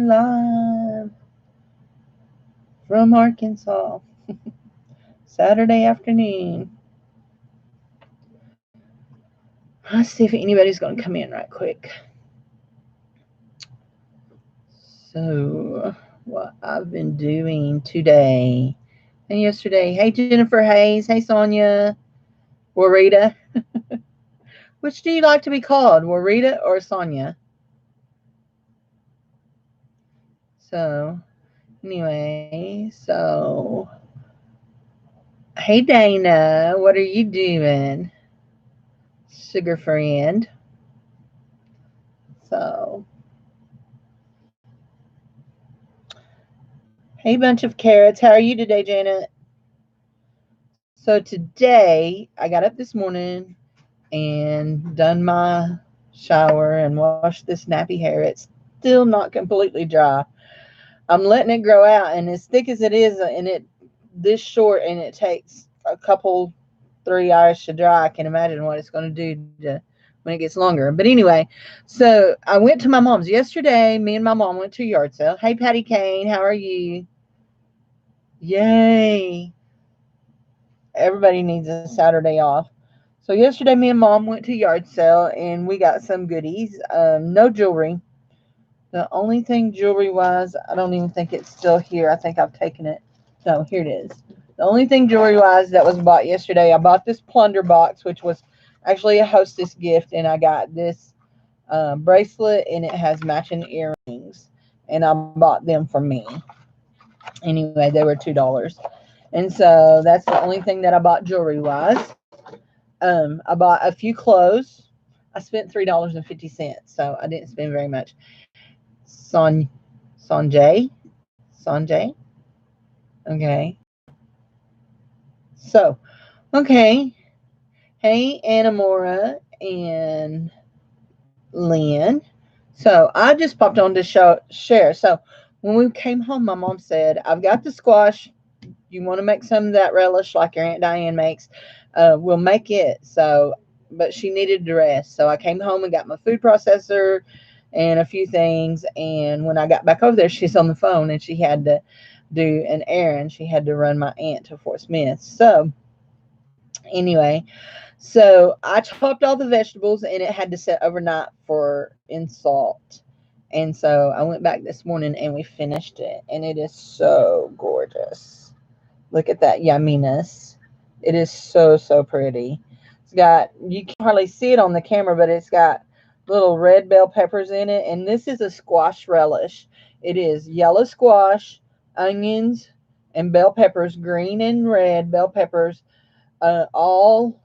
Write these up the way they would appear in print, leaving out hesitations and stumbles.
live from Arkansas. Saturday afternoon. Let's see if anybody's going to come in right quick. So, what I've been doing today and yesterday. Hey, Jennifer Hayes. Hey, Sonia. Warita. Which do you like to be called, Warita or Sonia? So, anyway, hey, Dana. What are you doing, sugar friend? So, hey, bunch of carrots. How are you today, Janet? So today I got up this morning and done my shower and washed this nappy hair. It's still not completely dry. I'm letting it grow out, and as thick as it is, and it this short, and it takes a couple 3 hours to dry. I can imagine what it's going to do when it gets longer. But anyway, so I went to my mom's yesterday. Me and my mom went to a yard sale. Hey, Patty Kane, how are you? Yay! Everybody needs a Saturday off. So yesterday, me and mom went to yard sale, and we got some goodies. No jewelry. The only thing jewelry wise, I don't even think it's still here. I think I've taken it. No, here it is. The only thing jewelry wise that was bought yesterday, I bought this plunder box, which was actually a hostess gift, and I got this bracelet, and it has matching earrings, and I bought them for me. Anyway, they were $2. And so that's the only thing that I bought jewelry wise. I bought a few clothes. I spent $3.50, so I didn't spend very much. Sanjay. Okay. So, okay. Hey, Anamora and Lynn. So I just popped on to share. So when we came home, my mom said, "I've got the squash. You want to make some of that relish like your Aunt Diane makes? We'll make it." So, but she needed to rest. So I came home and got my food processor and a few things. And when I got back over there, she's on the phone and she had to do an errand. She had to run my aunt to Fort Smith. So anyway, so I chopped all the vegetables and it had to sit overnight for in salt. And so I went back this morning and we finished it, and it is so gorgeous. Look at that yumminess. It is so pretty. It's got, you can hardly see it on the camera, but it's got little red bell peppers in it. And this is a squash relish. It is yellow squash, onions, and bell peppers, green and red bell peppers, all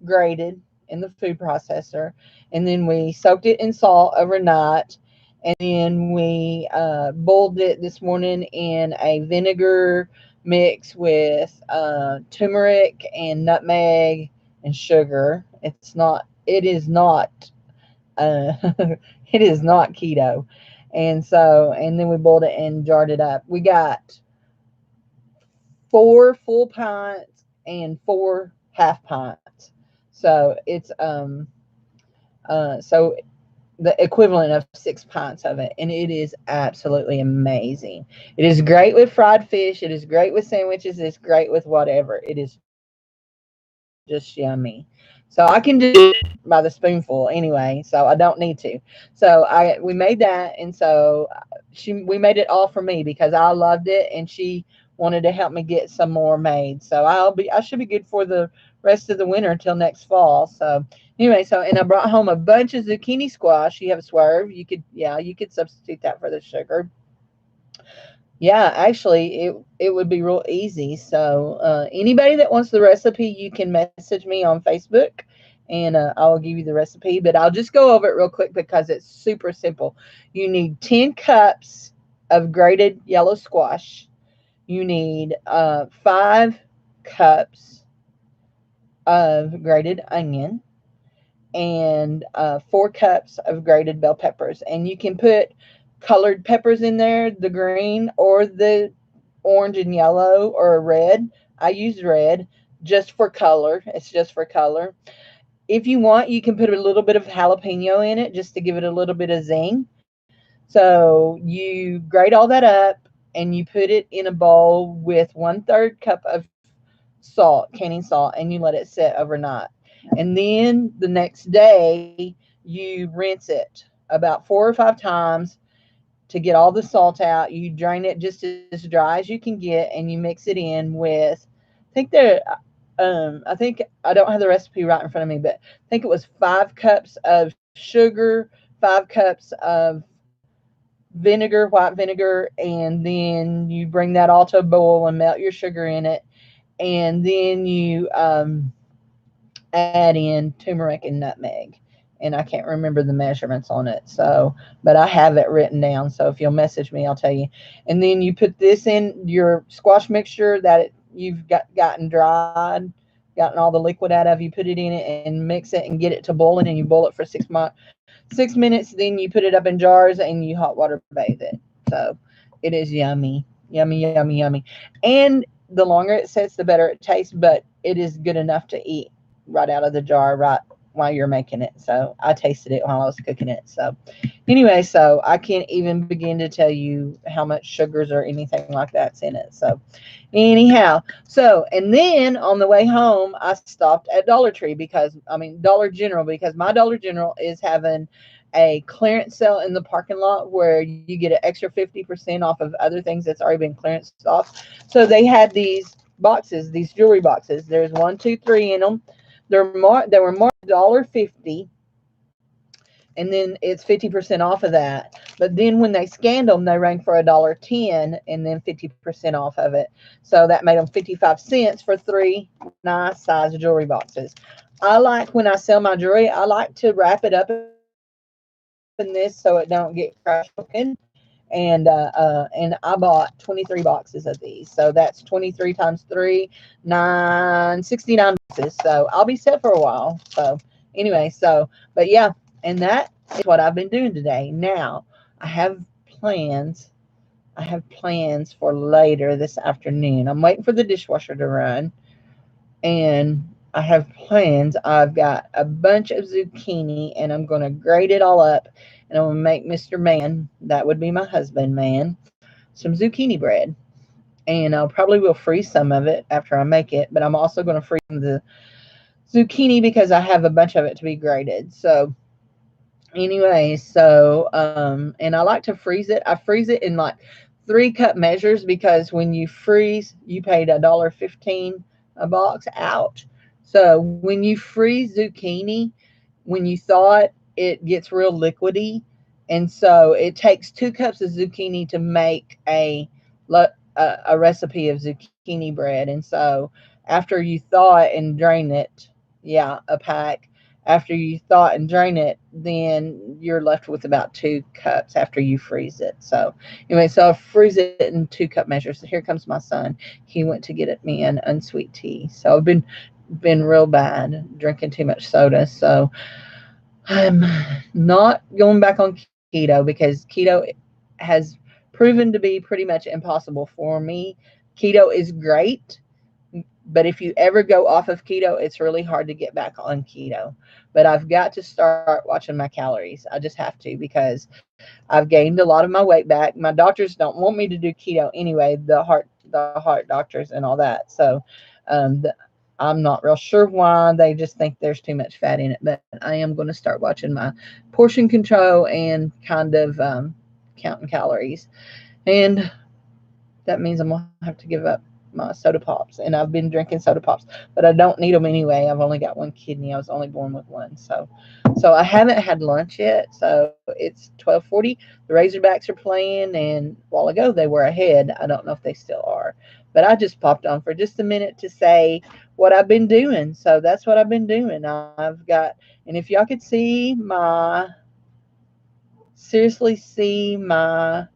grated in the food processor. And then we soaked it in salt overnight. And then we boiled it this morning in a vinegar mix with turmeric and nutmeg and sugar. It is not, uh, it is not keto. And so, and then we boiled it and jarred it up. We got 4 full pints and 4 half pints. So it's, so the equivalent of 6 pints of it, and it is absolutely amazing. It is great with fried fish. It is great with sandwiches. It's great with whatever. It is just yummy. So I can do it by the spoonful anyway. So I don't need to. So we made that, and so we made it all for me because I loved it, and she wanted to help me get some more made. So I should be good for the rest of the winter until next fall. So anyway, and I brought home a bunch of zucchini squash. You have a swerve. You could substitute that for the sugar. Yeah, actually, it would be real easy. So anybody that wants the recipe, you can message me on Facebook, and I will give you the recipe. But I'll just go over it real quick because it's super simple. You need 10 cups of grated yellow squash. You need 5 cups of grated onion, and 4 cups of grated bell peppers. And you can put colored peppers in there, the green or the orange and yellow or red. I use red just for color. It's just for color. If you want, you can put a little bit of jalapeno in it just to give it a little bit of zing. So you grate all that up and you put it in a bowl with 1/3 cup of salt, canning salt, and you let it sit overnight. And then the next day you rinse it about 4 or 5 times to get all the salt out. You drain it just as dry as you can get, and you mix it in with, I think there, I think I don't have the recipe right in front of me, but I think it was 5 cups of sugar, 5 cups of vinegar, white vinegar, and then you bring that all to a boil and melt your sugar in it, and then you add in turmeric and nutmeg. And I can't remember the measurements on it. So, but I have it written down. So if you'll message me, I'll tell you. And then you put this in your squash mixture that you've gotten dried, gotten all the liquid out of. You put it in it and mix it and get it to boiling, and you boil it for 6 minutes. Then you put it up in jars and you hot water bathe it. So it is yummy, yummy, yummy, yummy. And the longer it sits, the better it tastes. But it is good enough to eat right out of the jar right while you're making it. So I tasted it while I was cooking it. So anyway, so I can't even begin to tell you how much sugars or anything like that's in it. So anyhow, so and then on the way home, I stopped at Dollar Tree Dollar General, because my Dollar General is having a clearance sale in the parking lot where you get an extra 50% off of other things that's already been clearanced off. So they had these boxes, these jewelry boxes. There's 1, 2, 3 in them. They were marked $1.50, and then it's 50% off of that. But then when they scanned them, they rang for $1.10 and then 50% off of it. So that made them 55 cents for 3 nice size jewelry boxes. I like, when I sell my jewelry, I like to wrap it up in this so it don't get crash open. And I bought 23 boxes of these. So that's 23 times 3, 69 boxes. So I'll be set for a while. So anyway, but yeah, and that is what I've been doing today. Now I have plans. I have plans for later this afternoon. I'm waiting for the dishwasher to run, and I have plans. I've got a bunch of zucchini, and I'm going to grate it all up, and I'm going to make Mr. Man, that would be my husband, Man, some zucchini bread. And I'll probably will freeze some of it after I make it, but I'm also going to freeze the zucchini because I have a bunch of it to be grated. So anyway, and I like to freeze it. I freeze it in like 3 cup measures, because when you freeze, you paid $1.15 a box out. So when you freeze zucchini, when you thaw it, it gets real liquidy, and so it takes 2 cups of zucchini to make a recipe of zucchini bread. And so after you thaw it and drain it, yeah, a pack. After you thaw it and drain it, then you're left with about 2 cups after you freeze it. So anyway, so I freeze it in 2 cup measures. So here comes my son. He went to get me an unsweet tea. So I've been real bad drinking too much soda. So I'm not going back on keto, because keto has proven to be pretty much impossible for me. Keto is great, but if you ever go off of keto, it's really hard to get back on keto. But I've got to start watching my calories. I just have to, because I've gained a lot of my weight back. My doctors don't want me to do keto anyway, the heart doctors and all that. So I'm not real sure why. They just think there's too much fat in it. But I am going to start watching my portion control and kind of counting calories. And that means I'm gonna have to give up my soda pops. And I've been drinking soda pops, but I don't need them anyway. I've only got one kidney. I was only born with one. So I haven't had lunch yet. So it's 12:40. The Razorbacks are playing, and a while ago they were ahead. I don't know if they still are, but I just popped on for just a minute to say what I've been doing. So that's what I've been doing. And if y'all could seriously see my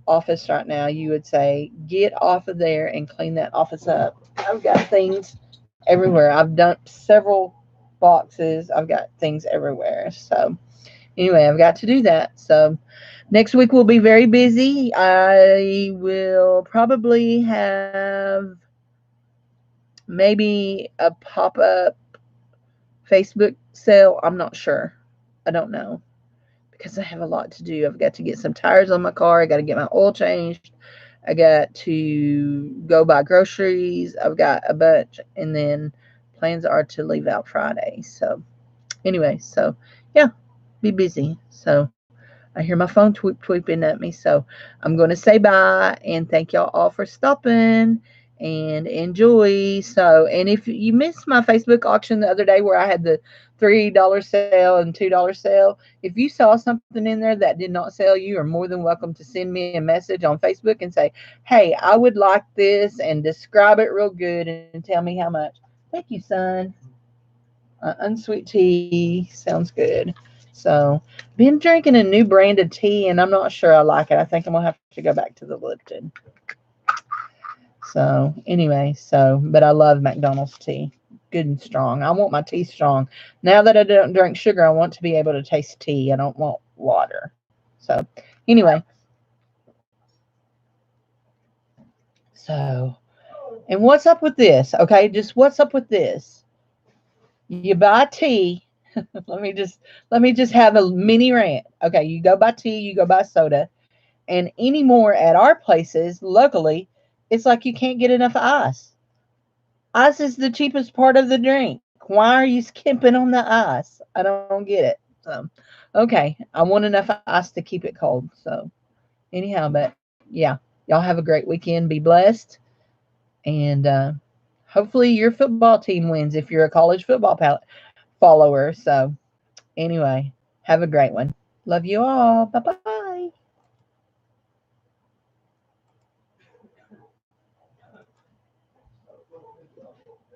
office right now, you would say, get off of there and clean that office up. I've got things everywhere. I've dumped several boxes. I've got things everywhere. So anyway, I've got to do that. So next week will be very busy. I will probably have maybe a pop-up Facebook sale. I'm not sure. I don't know, because I have a lot to do. I've got to get some tires on my car. I got to get my oil changed. I got to go buy groceries. I've got a bunch, and then plans are to leave out Friday. So anyway, so yeah, be busy. So I hear my phone tweeping at me. So I'm going to say bye and thank y'all all for stopping and enjoy. So, and if you missed my Facebook auction the other day where I had the $3 sale and $2 sale, if you saw something in there that did not sell, you are more than welcome to send me a message on Facebook and say, hey, I would like this, and describe it real good and tell me how much. Thank you, son. Unsweet tea sounds good. So, been drinking a new brand of tea, and I'm not sure I like it. I think I'm gonna have to go back to the Lipton. So, anyway, but I love McDonald's tea, good and strong. I want my tea strong. Now that I don't drink sugar, I want to be able to taste tea. I don't want water. So, anyway, so and what's up with this? Okay, just what's up with this? You buy tea. let me just have a mini rant. Okay, you go buy tea, you go buy soda, and anymore at our places locally, it's like you can't get enough ice. Ice is the cheapest part of the drink. Why are you skimping on the ice? I don't get it. So, okay, I want enough ice to keep it cold. So, anyhow, but yeah, y'all have a great weekend. Be blessed, and hopefully your football team wins if you're a college football follower. So, anyway, have a great one. Love you all. Bye bye.